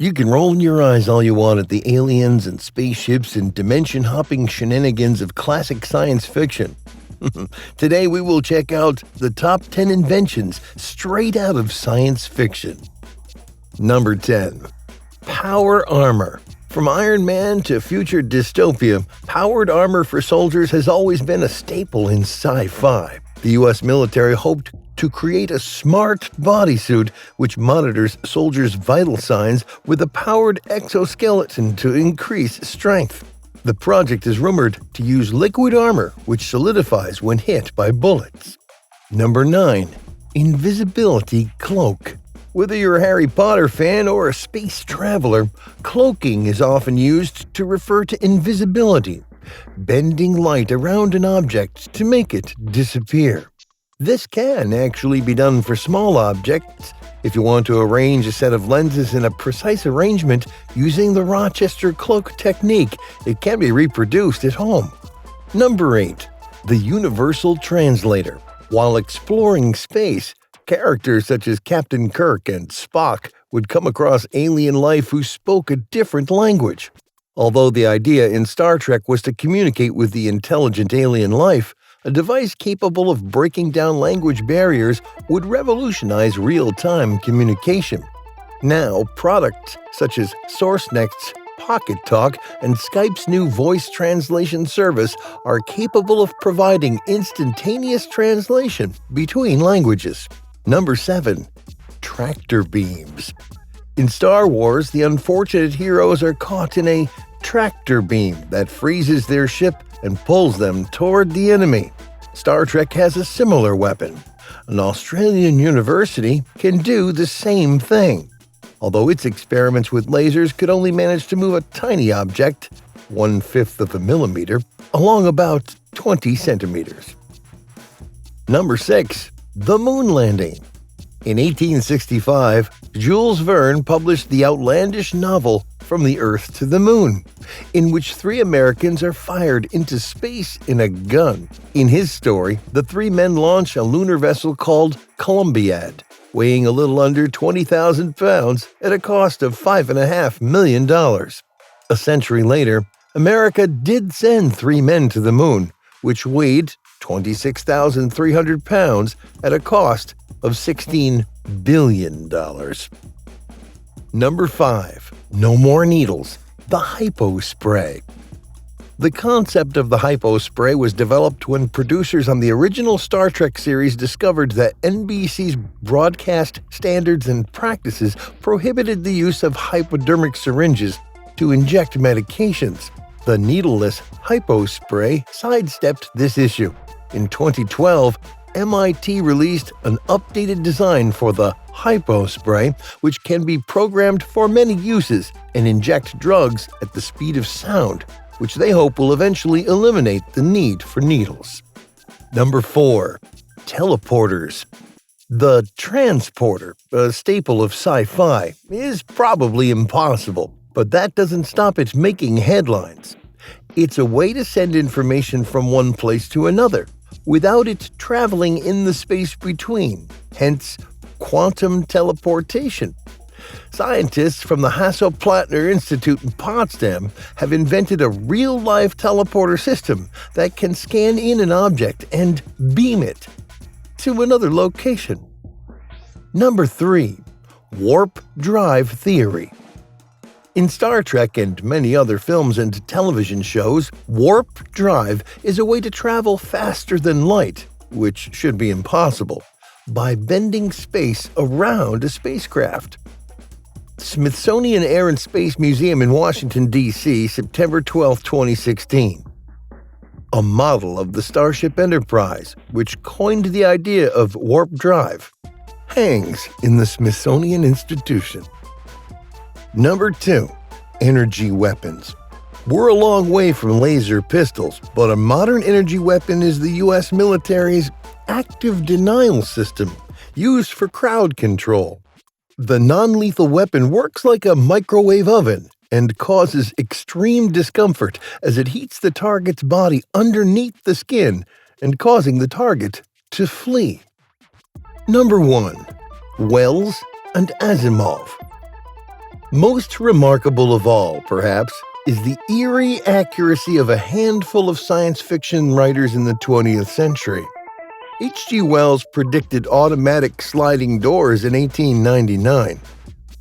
You can roll your eyes all you want at the aliens and spaceships and dimension-hopping shenanigans of classic science fiction. Today we will check out the top 10 inventions straight out of science fiction. Number 10. Power armor. From Iron Man to future dystopia, powered armor for soldiers has always been a staple in sci-fi. The U.S. military hoped to create a smart bodysuit which monitors soldiers' vital signs with a powered exoskeleton to increase strength. The project is rumored to use liquid armor which solidifies when hit by bullets. Number 9. Invisibility cloak. Whether you're a Harry Potter fan or a space traveler, cloaking is often used to refer to invisibility, bending light around an object to make it disappear. This can actually be done for small objects. If you want to arrange a set of lenses in a precise arrangement using the Rochester cloak technique, it can be reproduced at home. Number 8. The Universal Translator. While exploring space, characters such as Captain Kirk and Spock would come across alien life who spoke a different language. Although the idea in Star Trek was to communicate with the intelligent alien life, a device capable of breaking down language barriers would revolutionize real-time communication. Now, products such as SourceNext's Pocket Talk and Skype's new voice translation service are capable of providing instantaneous translation between languages. Number 7. Tractor beams. In Star Wars, the unfortunate heroes are caught in a tractor beam that freezes their ship and pulls them toward the enemy. Star Trek has a similar weapon. An Australian university can do the same thing, although its experiments with lasers could only manage to move a tiny object, 1/5 of a millimeter, along about 20 centimeters. Number 6. The moon landing. In 1865, Jules Verne published the outlandish novel From the Earth to the Moon, in which 3 Americans are fired into space in a gun. In his story, the 3 men launch a lunar vessel called Columbiad, weighing a little under 20,000 pounds at a cost of $5.5 million. A century later, America did send 3 men to the moon, which weighed 26,300 pounds at a cost of $16 billion. Number 5. No more needles. The hypo spray. The concept of the hypo spray was developed when producers on the original Star Trek series discovered that NBC's broadcast standards and practices prohibited the use of hypodermic syringes to inject medications. The needleless hypo spray sidestepped this issue. In 2012, MIT released an updated design for the hypo spray, which can be programmed for many uses and inject drugs at the speed of sound, which they hope will eventually eliminate the need for needles. Number 4. Teleporters. The transporter, a staple of sci-fi, is probably impossible, but that doesn't stop it making headlines. It's a way to send information from one place to another, without it traveling in the space between, hence quantum teleportation. Scientists from the Hasso-Plattner Institute in Potsdam have invented a real-life teleporter system that can scan in an object and beam it to another location. Number 3. Warp drive theory. In Star Trek and many other films and television shows, warp drive is a way to travel faster than light, which should be impossible, by bending space around a spacecraft. Smithsonian Air and Space Museum in Washington, D.C., September 12, 2016. A model of the Starship Enterprise, which coined the idea of warp drive, hangs in the Smithsonian Institution. Number 2. Energy weapons. We're a long way from laser pistols, but a modern energy weapon is the U.S. military's active denial system, used for crowd control. The non-lethal weapon works like a microwave oven and causes extreme discomfort as it heats the target's body underneath the skin and causing the target to flee. Number 1. Wells and Asimov. Most remarkable of all, perhaps, is the eerie accuracy of a handful of science fiction writers in the 20th century. H.G. Wells predicted automatic sliding doors in 1899,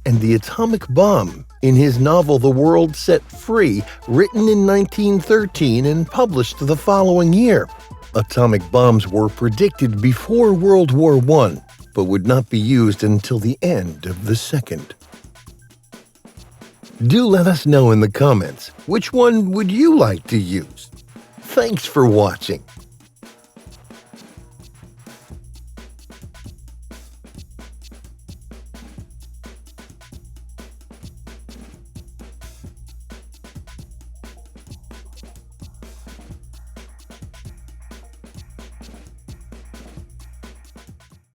and the atomic bomb in his novel The World Set Free, written in 1913 and published the following year. Atomic bombs were predicted before World War I, but would not be used until the end of the Second. Do let us know in the comments, which one would you like to use? Thanks for watching.